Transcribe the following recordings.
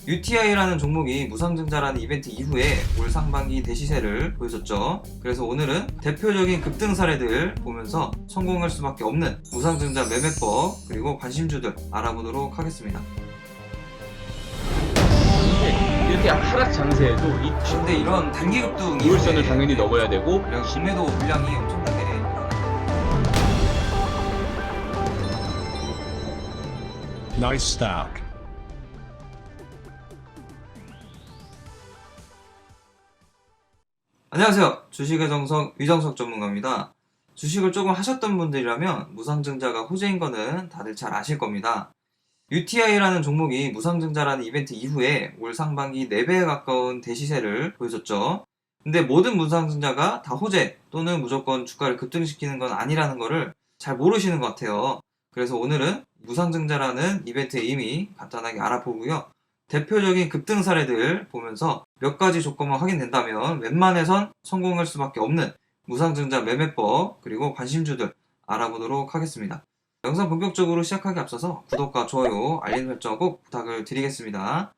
UTI라는 종목이 무상증자라는 이벤트 이후에 올 상반기 대시세를 보여줬죠. 그래서 오늘은 대표적인 급등 사례들 보면서 성공할 수밖에 없는 무상증자 매매법 그리고 관심주들 알아보도록 하겠습니다. 이렇게 하락 장세에도 이 근데 이런 단기 급등 우울선을 당연히 넘어야 되고 그냥 김매도 물량이 엄청나게 Nice stack. 안녕하세요. 주식의 정석 위정석 전문가입니다. 주식을 조금 하셨던 분들이라면 무상증자가 호재인 거는 다들 잘 아실 겁니다. UTI라는 종목이 무상증자라는 이벤트 이후에 올 상반기 4배에 가까운 대시세를 보여줬죠. 근데 모든 무상증자가 다 호재 또는 무조건 주가를 급등시키는 건 아니라는 거를 잘 모르시는 것 같아요. 그래서 오늘은 무상증자라는 이벤트의 의미 간단하게 알아보고요. 대표적인 급등 사례들 보면서 몇 가지 조건만 확인된다면 웬만해선 성공할 수밖에 없는 무상증자 매매법 그리고 관심주들 알아보도록 하겠습니다. 영상 본격적으로 시작하기 앞서서 구독과 좋아요, 알림 설정 꼭 부탁을 드리겠습니다.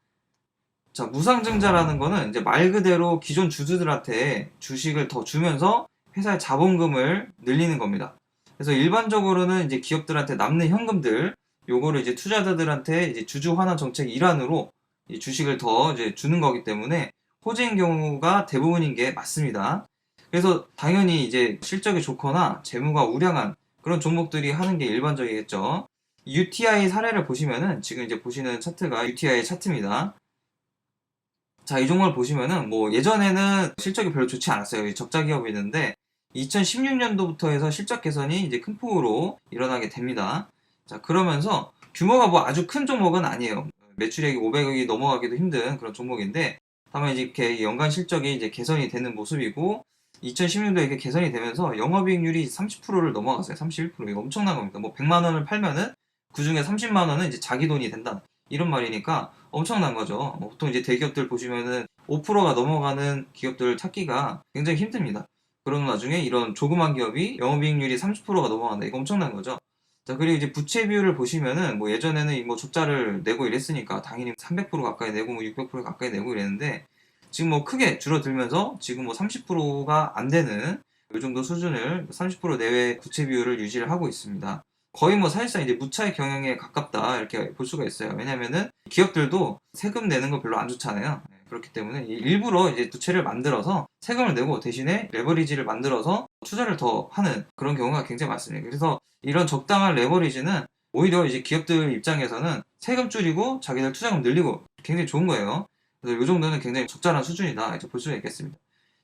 자, 무상증자라는 거는 이제 말 그대로 기존 주주들한테 주식을 더 주면서 회사의 자본금을 늘리는 겁니다. 그래서 일반적으로는 이제 기업들한테 남는 현금들 요거를 이제 투자자들한테 이제 주주 환원 정책 일환으로 이 주식을 더 이제 주는 거기 때문에 호재인 경우가 대부분인 게 맞습니다. 그래서 당연히 이제 실적이 좋거나 재무가 우량한 그런 종목들이 하는 게 일반적이겠죠. UTI 사례를 보시면은 지금 이제 보시는 차트가 UTI 차트입니다. 자, 이 종목을 보시면은 뭐 예전에는 실적이 별로 좋지 않았어요. 적자 기업이었는데 2016년도부터 해서 실적 개선이 이제 큰 폭으로 일어나게 됩니다. 자, 그러면서 규모가 뭐 아주 큰 종목은 아니에요. 매출액이 500억이 넘어가기도 힘든 그런 종목인데 다만 이제 이렇게 연간 실적이 이제 개선이 되는 모습이고 2016년도에 이렇게 개선이 되면서 영업이익률이 30%를 넘어갔어요. 31%. 이거 엄청난 겁니다. 뭐 100만 원을 팔면은 그 중에 30만 원은 이제 자기 돈이 된다. 이런 말이니까 엄청난 거죠. 보통 이제 대기업들 보시면은 5%가 넘어가는 기업들 찾기가 굉장히 힘듭니다. 그런 와중에 이런 조그만 기업이 영업이익률이 30%가 넘어간다. 이거 엄청난 거죠. 자, 그리고 이제 부채 비율을 보시면은 뭐 예전에는 뭐 적자를 내고 이랬으니까 당연히 300% 가까이 내고 뭐 600% 가까이 내고 이랬는데 지금 뭐 크게 줄어들면서 지금 뭐 30%가 안 되는 이 정도 수준을 30% 내외 부채 비율을 유지를 하고 있습니다. 거의 뭐 사실상 이제 무차익 경영에 가깝다 이렇게 볼 수가 있어요. 왜냐면은 기업들도 세금 내는 거 별로 안 좋잖아요. 그렇기 때문에 일부러 이제 부채를 만들어서 세금을 내고 대신에 레버리지를 만들어서 투자를 더 하는 그런 경우가 굉장히 많습니다. 그래서 이런 적당한 레버리지는 오히려 이제 기업들 입장에서는 세금 줄이고 자기들 투자금 늘리고 굉장히 좋은 거예요. 그래서 이 정도는 굉장히 적절한 수준이다 이제 볼 수가 있겠습니다.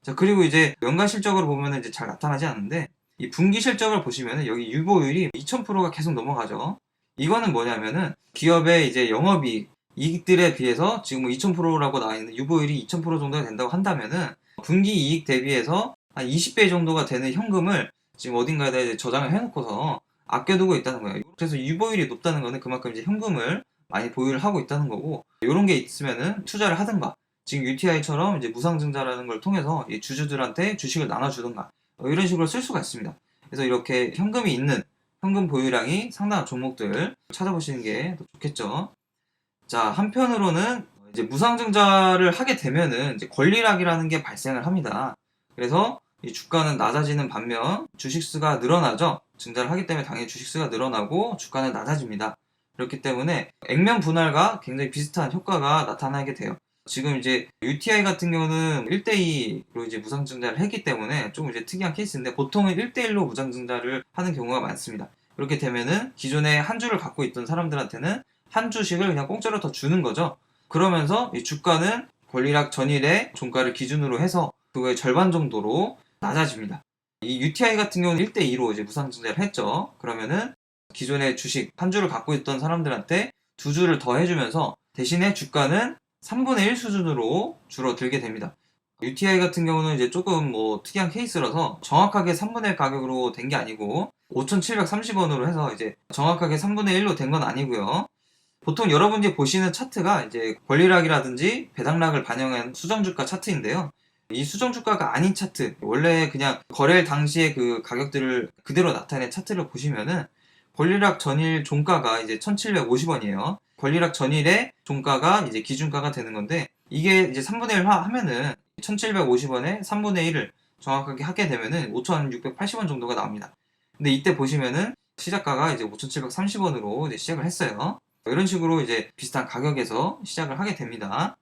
자, 그리고 이제 연간 실적으로 보면은 이제 잘 나타나지 않는데 이 분기 실적을 보시면은 여기 유보율이 2000%가 계속 넘어가죠. 이거는 뭐냐면은 기업의 이제 영업이익 이익들에 비해서 지금 뭐 2000%라고 나와 있는 유보율이 2000% 정도가 된다고 한다면은 분기 이익 대비해서 한 20배 정도가 되는 현금을 지금 어딘가에다 이제 저장을 해놓고서 아껴두고 있다는 거예요. 그래서 유보율이 높다는 거는 그만큼 이제 현금을 많이 보유를 하고 있다는 거고 이런 게 있으면은 투자를 하든가 지금 UTI처럼 이제 무상증자라는 걸 통해서 이 주주들한테 주식을 나눠주든가 이런 식으로 쓸 수가 있습니다. 그래서 이렇게 현금이 있는 현금 보유량이 상당한 종목들 찾아보시는 게 더 좋겠죠. 자, 한편으로는 이제 무상증자를 하게 되면은 이제 권리락이라는 게 발생을 합니다. 그래서 이 주가는 낮아지는 반면 주식수가 늘어나죠. 증자를 하기 때문에 당연히 주식수가 늘어나고 주가는 낮아집니다. 그렇기 때문에 액면 분할과 굉장히 비슷한 효과가 나타나게 돼요. 지금 이제 UTI 같은 경우는 1대2로 이제 무상증자를 했기 때문에 좀 이제 특이한 케이스인데 보통은 1대1로 무상증자를 하는 경우가 많습니다. 그렇게 되면은 기존에 한 주를 갖고 있던 사람들한테는 한 주식을 그냥 공짜로 더 주는 거죠. 그러면서 이 주가는 권리락 전일의 종가를 기준으로 해서 그거의 절반 정도로 낮아집니다. 이 UTI 같은 경우는 1대2로 이제 무상증자를 했죠. 그러면은 기존의 주식 한 주를 갖고 있던 사람들한테 두 주를 더 해주면서 대신에 주가는 3분의 1 수준으로 줄어들게 됩니다. UTI 같은 경우는 이제 조금 뭐 특이한 케이스라서 정확하게 3분의 1 가격으로 된 게 아니고 5,730원으로 해서 이제 정확하게 3분의 1로 된 건 아니고요. 보통 여러분들이 보시는 차트가 이제 권리락이라든지 배당락을 반영한 수정주가 차트인데요. 이 수정주가가 아닌 차트, 원래 그냥 거래일 당시의 그 가격들을 그대로 나타낸 차트를 보시면은 권리락 전일 종가가 이제 1,750원이에요. 권리락 전일의 종가가 이제 기준가가 되는 건데, 이게 이제 3분의 1 하면은 1750원에 3분의 1을 정확하게 하게 되면은 5680원 정도가 나옵니다. 근데 이때 보시면은 시작가가 이제 5730원으로 이제 시작을 했어요. 이런 식으로 이제 비슷한 가격에서 시작을 하게 됩니다.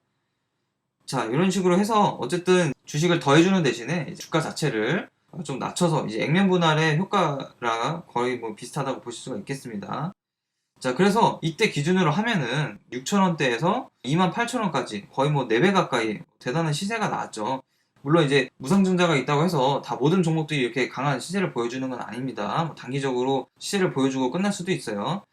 자, 이런 식으로 해서 어쨌든 주식을 더해주는 대신에 이제 주가 자체를 좀 낮춰서 이제 액면 분할의 효과랑 거의 뭐 비슷하다고 보실 수가 있겠습니다. 자, 그래서 이때 기준으로 하면은 6,000원대에서 28,000원까지 거의 뭐 4배 가까이 대단한 시세가 나왔죠. 물론 이제 무상증자가 있다고 해서 다 모든 종목들이 이렇게 강한 시세를 보여주는 건 아닙니다. 뭐 단기적으로 시세를 보여주고 끝날 수도 있어요.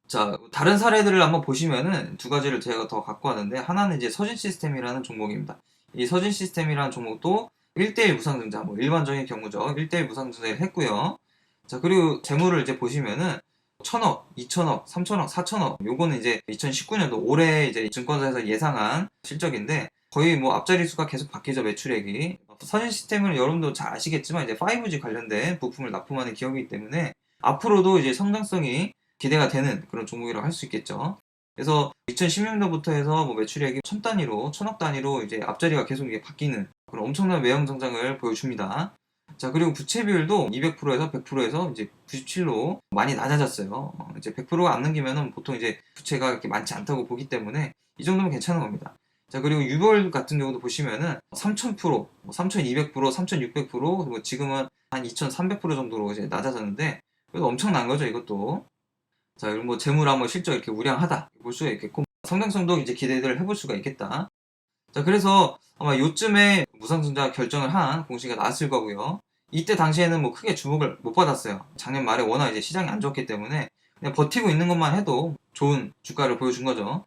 자, 다른 사례들을 한번 보시면은 두 가지를 제가 더 갖고 왔는데, 하나는 이제 서진 시스템이라는 종목입니다. 이 서진 시스템이라는 종목도 1대1 무상증자, 뭐 일반적인 경우죠. 1대1 무상증자를 했고요. 자, 그리고 재물을 이제 보시면은 1,000억, 2,000억, 3,000억, 4,000억. 요거는 이제 2019년도 올해 이제 증권사에서 예상한 실적인데, 거의 뭐 앞자리 수가 계속 바뀌죠, 매출액이. 서진 시스템은 여러분도 잘 아시겠지만 이제 5G 관련된 부품을 납품하는 기업이기 때문에 앞으로도 이제 성장성이 기대가 되는 그런 종목이라고 할 수 있겠죠. 그래서 2010년도부터 해서 뭐 매출액이 1000단위로, 1000억 단위로 이제 앞자리가 계속 이게 바뀌는 그런 엄청난 매형 성장을 보여줍니다. 자, 그리고 부채 비율도 200%에서 100%에서 이제 97로 많이 낮아졌어요. 이제 100%가 안 넘기면은 보통 이제 부채가 그렇게 많지 않다고 보기 때문에 이 정도면 괜찮은 겁니다. 자, 그리고 유볼 같은 경우도 보시면은 3000%, 3200%, 3600%, 뭐 지금은 한 2300% 정도로 이제 낮아졌는데, 그래도 엄청난 거죠, 이것도. 자, 그리고 뭐 재무랑 뭐 실적 이렇게 우량하다 볼 수가 있겠고, 성장성도 이제 기대를 해볼 수가 있겠다. 자, 그래서 아마 요쯤에 무상증자 결정을 한 공시가 나왔을 거고요. 이때 당시에는 뭐 크게 주목을 못 받았어요. 작년 말에 워낙 이제 시장이 안 좋았기 때문에 그냥 버티고 있는 것만 해도 좋은 주가를 보여준 거죠.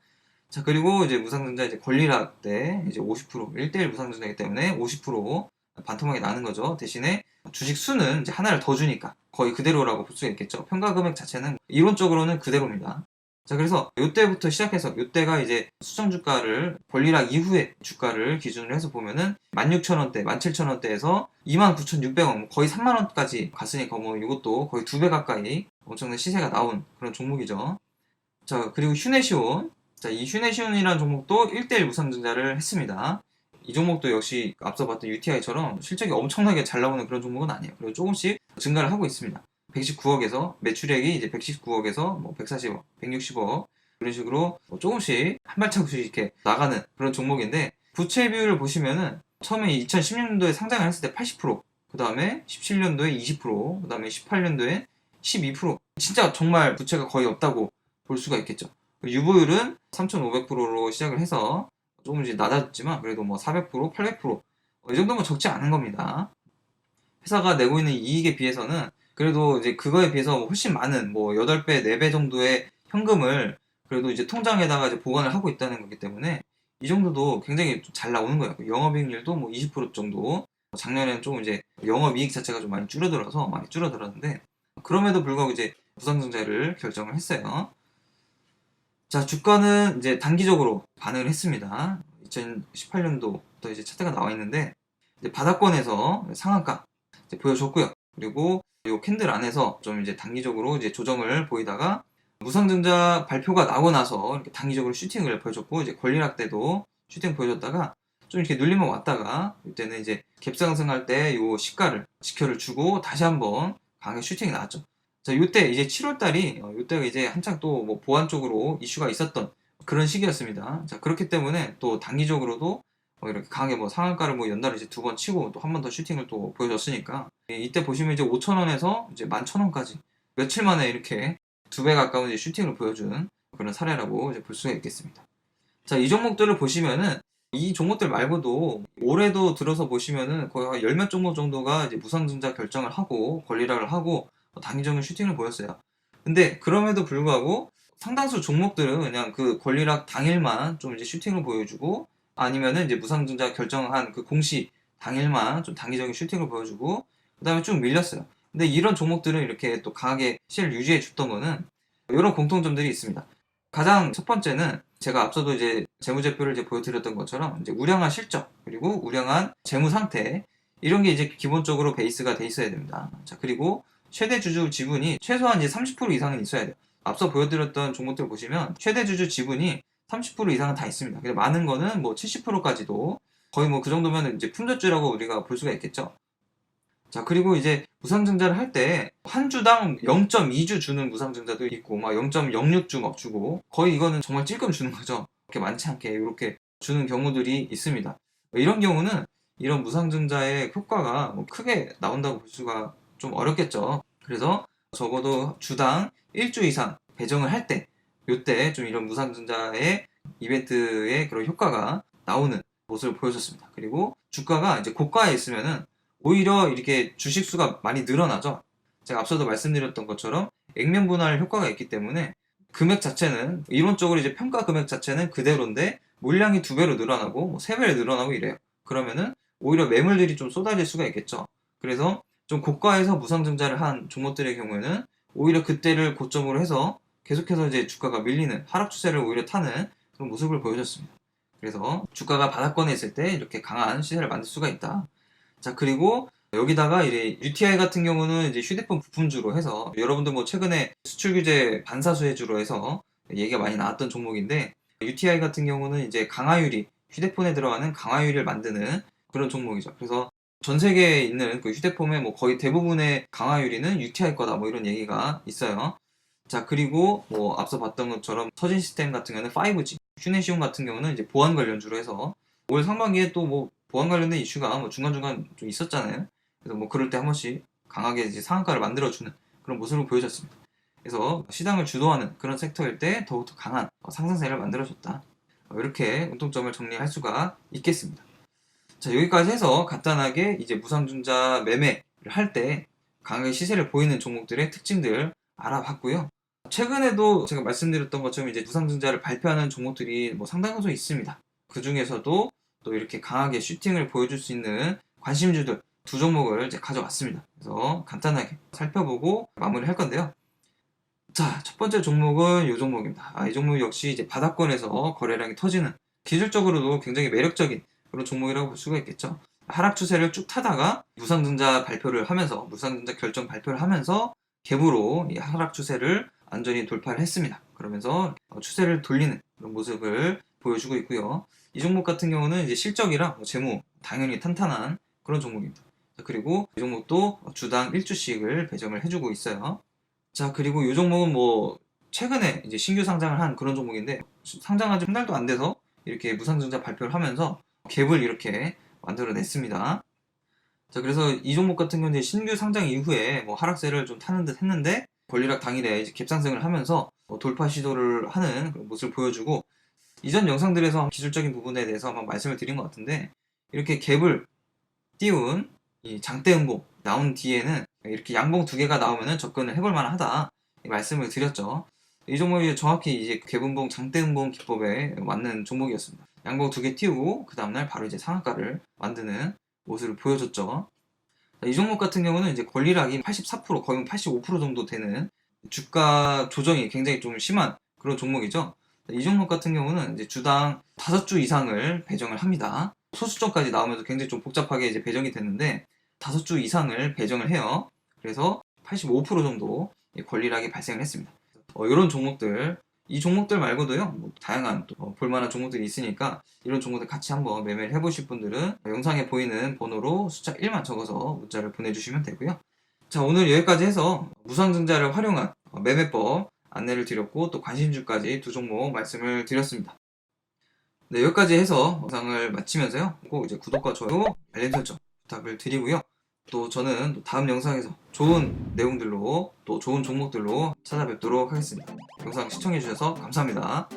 자, 그리고 이제 무상증자 이제 권리락 때 이제 50% 1대1 무상증자이기 때문에 50% 반토막이 나는 거죠. 대신에 주식 수는 이제 하나를 더 주니까 거의 그대로라고 볼 수가 있겠죠. 평가 금액 자체는 이론적으로는 그대로입니다. 자, 그래서 이때부터 시작해서 이때가 이제 수정 주가를 권리락 이후에 주가를 기준으로 해서 보면은 16,000원대, 17,000원대에서 29,600원, 거의 3만원까지 갔으니까 뭐 이것도 거의 2배 가까이 엄청난 시세가 나온 그런 종목이죠. 자, 그리고 휴네시온. 자, 이 휴네시온이라는 종목도 1대1 무상증자를 했습니다. 이 종목도 역시 앞서 봤던 UTI처럼 실적이 엄청나게 잘 나오는 그런 종목은 아니에요. 그리고 조금씩 증가를 하고 있습니다. 119억에서 매출액이 이제 119억에서 뭐 140억, 160억 그런 식으로 뭐 조금씩 한 발짝씩 이렇게 나가는 그런 종목인데, 부채 비율을 보시면은 처음에 2016년도에 상장을 했을 때 80%, 그 다음에 17년도에 20%, 그 다음에 18년도에 12%. 진짜 정말 부채가 거의 없다고 볼 수가 있겠죠. 유보율은 3,500%로 시작을 해서 조금 이제 낮았지만 그래도 뭐 400%, 800%, 이 정도면 적지 않은 겁니다. 회사가 내고 있는 이익에 비해서는 그래도 이제 그거에 비해서 훨씬 많은 뭐 8배, 4배 정도의 현금을 그래도 이제 통장에다가 이제 보관을 하고 있다는 거기 때문에 이 정도도 굉장히 잘 나오는 거예요. 영업이익률도 뭐 20% 정도. 작년에는 조금 이제 영업이익 자체가 좀 많이 줄어들었는데, 그럼에도 불구하고 이제 무상증자를 결정을 했어요. 자, 주가는 이제 단기적으로 반응을 했습니다. 2018년도부터 이제 차트가 나와 있는데, 이제 바닥권에서 상한가 이제 보여줬고요. 그리고 이 캔들 안에서 좀 이제 단기적으로 이제 조정을 보이다가 무상증자 발표가 나고 나서 이렇게 단기적으로 슈팅을 보여줬고, 이제 권리락 때도 슈팅 보여줬다가 좀 이렇게 눌림을 왔다가 이때는 이제 갭상승할 때 이 시가를 지켜를 주고 다시 한번 강하게 슈팅이 나왔죠. 자, 요때 이제 7월달이 요때가 이제 한창 또 뭐 보안 쪽으로 이슈가 있었던 그런 시기였습니다. 자, 그렇기 때문에 또 단기적으로도 이렇게 강하게 뭐 상한가를 뭐 연달아 이제 2번 치고 또 한 번 더 슈팅을 또 보여줬으니까, 이때 보시면 이제 5,000원에서 이제 11,000원까지 며칠 만에 이렇게 2배 가까운 이제 슈팅을 보여준 그런 사례라고 이제 볼 수가 있겠습니다. 자, 이 종목들을 보시면은 이 종목들 말고도 올해도 들어서 보시면은 거의 10몇 종목 정도가 이제 무상증자 결정을 하고 권리락을 하고 단기적인 슈팅을 보였어요. 근데 그럼에도 불구하고 상당수 종목들은 그냥 그 권리락 당일만 좀 이제 슈팅을 보여주고, 아니면은 이제 무상증자 결정한 그 공시 당일만 좀 단기적인 슈팅을 보여주고 그 다음에 쭉 밀렸어요. 근데 이런 종목들은 이렇게 또 강하게 시세를 유지해 줬던 거는 이런 공통점들이 있습니다. 가장 첫 번째는 제가 앞서도 이제 재무제표를 이제 보여드렸던 것처럼 이제 우량한 실적, 그리고 우량한 재무 상태, 이런 게 이제 기본적으로 베이스가 돼 있어야 됩니다. 자, 그리고 최대 주주 지분이 최소한 이제 30% 이상은 있어야 돼요. 앞서 보여드렸던 종목들 보시면 최대 주주 지분이 30% 이상은 다 있습니다. 근데 많은 거는 뭐 70%까지도 거의 뭐 그 정도면 이제 품절주라고 우리가 볼 수가 있겠죠. 자, 그리고 이제 무상증자를 할 때 한 주당 0.2주 주는 무상증자도 있고 막 0.06주 막 주고 거의 이거는 정말 찔끔 주는 거죠. 그렇게 많지 않게 이렇게 주는 경우들이 있습니다. 이런 경우는 이런 무상증자의 효과가 뭐 크게 나온다고 볼 수가 좀 어렵겠죠. 그래서 적어도 주당 1주 이상 배정을 할 때 요때 좀 이런 무상증자의 이벤트의 그런 효과가 나오는 모습을 보여줬습니다. 그리고 주가가 이제 고가에 있으면은 오히려 이렇게 주식 수가 많이 늘어나죠. 제가 앞서도 말씀드렸던 것처럼 액면 분할 효과가 있기 때문에 금액 자체는 이론적으로 이제 평가 금액 자체는 그대로인데 물량이 2배로 늘어나고 뭐 3배로 늘어나고 이래요. 그러면은 오히려 매물들이 좀 쏟아질 수가 있겠죠. 그래서 좀 고가에서 무상증자를 한 종목들의 경우에는 오히려 그때를 고점으로 해서 계속해서 이제 주가가 밀리는 하락 추세를 오히려 타는 그런 모습을 보여줬습니다. 그래서 주가가 바닥권에 있을 때 이렇게 강한 시세를 만들 수가 있다. 자, 그리고 여기다가 이제 UTI 같은 경우는 이제 휴대폰 부품주로 해서 여러분들 뭐 최근에 수출 규제 반사수혜주로 해서 얘기가 많이 나왔던 종목인데 UTI 같은 경우는 이제 강화유리, 휴대폰에 들어가는 강화유리를 만드는 그런 종목이죠. 그래서 전 세계에 있는 그 휴대폰의 뭐 거의 대부분의 강화유리는 UTI 거다 뭐 이런 얘기가 있어요. 자, 그리고 뭐 앞서 봤던 것처럼 터진 시스템 같은 경우는 5G, 휴네시온 같은 경우는 이제 보안 관련주로 해서 올 상반기에 또 뭐 보안 관련된 이슈가 뭐 중간중간 좀 있었잖아요. 그래서 뭐 그럴 때 한 번씩 강하게 이제 상한가를 만들어주는 그런 모습을 보여줬습니다. 그래서 시장을 주도하는 그런 섹터일 때 더욱더 강한 상승세를 만들어줬다. 이렇게 공통점을 정리할 수가 있겠습니다. 자, 여기까지 해서 간단하게 이제 무상증자 매매를 할 때 강하게 시세를 보이는 종목들의 특징들 알아봤고요. 최근에도 제가 말씀드렸던 것처럼 이제 무상증자를 발표하는 종목들이 뭐 상당수 있습니다. 그 중에서도 또 이렇게 강하게 슈팅을 보여줄 수 있는 관심주들 2종목을 이제 가져왔습니다. 그래서 간단하게 살펴보고 마무리할 건데요. 자, 첫 번째 종목은 이 종목입니다. 이 종목 역시 이제 바닥권에서 거래량이 터지는 기술적으로도 굉장히 매력적인 그런 종목이라고 볼 수가 있겠죠. 하락 추세를 쭉 타다가 무상증자 발표를 하면서 무상증자 결정 발표를 하면서 갭으로 이 하락 추세를 완전히 돌파를 했습니다. 그러면서 추세를 돌리는 그런 모습을 보여주고 있고요. 이 종목 같은 경우는 이제 실적이랑 재무 당연히 탄탄한 그런 종목입니다. 자, 그리고 이 종목도 주당 1주씩을 배정을 해주고 있어요. 자, 그리고 이 종목은 뭐 최근에 이제 신규 상장을 한 그런 종목인데 상장한 지 한 달도 안 돼서 이렇게 무상증자 발표를 하면서 갭을 이렇게 만들어냈습니다. 자, 그래서 이 종목 같은 경우는 신규 상장 이후에 뭐 하락세를 좀 타는 듯 했는데 권리락 당일에 이제 갭상승을 하면서 돌파 시도를 하는 그런 모습을 보여주고 이전 영상들에서 기술적인 부분에 대해서 한번 말씀을 드린 것 같은데 이렇게 갭을 띄운 이 장대음봉 나온 뒤에는 이렇게 양봉 2개가 나오면은 접근을 해볼 만하다 말씀을 드렸죠. 이 종목이 정확히 이제 갭음봉 장대음봉 기법에 맞는 종목이었습니다. 양봉 2개 띄우고 그 다음날 바로 이제 상한가를 만드는 모습을 보여줬죠. 이 종목 같은 경우는 이제 권리락이 84% 거의 85% 정도 되는 주가 조정이 굉장히 좀 심한 그런 종목이죠. 이 종목 같은 경우는 이제 주당 5주 이상을 배정을 합니다. 소수점까지 나오면서 굉장히 좀 복잡하게 이제 배정이 됐는데 5주 이상을 배정을 해요. 그래서 85% 정도 권리락이 발생을 했습니다. 이런 종목들, 이 종목들 말고도요, 뭐 다양한 또 볼만한 종목들이 있으니까 이런 종목들 같이 한번 매매를 해보실 분들은 영상에 보이는 번호로 숫자 1만 적어서 문자를 보내주시면 되고요. 자, 오늘 여기까지 해서 무상증자를 활용한 매매법 안내를 드렸고 또 관심주까지 2종목 말씀을 드렸습니다. 네, 여기까지 해서 영상을 마치면서요, 꼭 이제 구독과 좋아요, 알림 설정 부탁을 드리고요. 또 저는 또 다음 영상에서 좋은 내용들로 또 좋은 종목들로 찾아뵙도록 하겠습니다. 영상 시청해주셔서 감사합니다.